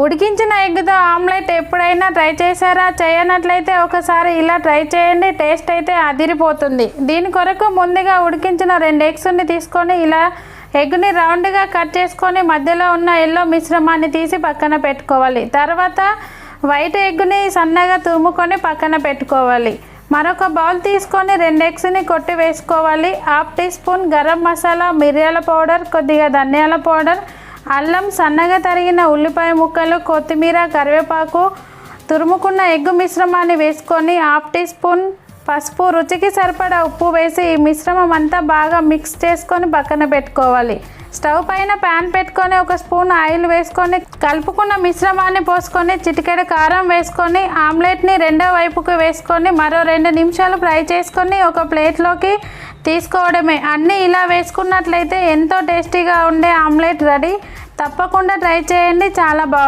ఉడికించిన ఎగ్గుతో ఆమ్లెట్ ఎప్పుడైనా ట్రై చేశారా? చేయనట్లయితే ఒకసారి ఇలా ట్రై చేయండి. టేస్ట్ అయితే అదిరిపోతుంది. దీని కొరకు ముందుగా ఉడికించిన 2 ఎగ్స్ని తీసుకొని ఇలా ఎగ్ని రౌండ్గా కట్ చేసుకొని మధ్యలో ఉన్న ఎల్లో మిశ్రమాన్ని తీసి పక్కన పెట్టుకోవాలి. తర్వాత వైట్ ఎగ్ని సన్నగా తురుముకొని పక్కన పెట్టుకోవాలి. మరొక బౌల్ తీసుకొని 2 ఎగ్స్ని కొట్టి వేసుకోవాలి. 1/2 టీ స్పూన్ గరం మసాలా, మిరియాల పౌడర్, కొద్దిగా ధనియాల పౌడర్, అల్లం, సన్నగా తరిగిన ఉల్లిపాయ ముక్కలు, కొత్తిమీర, కరివేపాకు, తురుముకున్న ఎగ్గు మిశ్రమాన్ని వేసుకొని 1/2 టీ స్పూన్ పసుపు, రుచికి సరిపడా ఉప్పు వేసి ఈ మిశ్రమం అంతా బాగా మిక్స్ చేసుకొని పక్కన పెట్టుకోవాలి. స్టవ్ పైన ప్యాన్ పెట్టుకొని 1 స్పూన్ ఆయిల్ వేసుకొని కలుపుకున్న మిశ్రమాన్ని పోసుకొని చిటికెడు కారం వేసుకొని ఆమ్లెట్ని రెండో వైపుకు వేసుకొని మరో 2 నిమిషాలు ఫ్రై చేసుకొని ఒక ప్లేట్లోకి తీసుకోవడమే. అన్నీ ఇలా వేసుకున్నట్లయితే ఎంతో టేస్టీగా ఉండే ఆమ్లెట్ రెడీ. తప్పకుండా ట్రై చేయండి, చాలా బాగుంటుంది.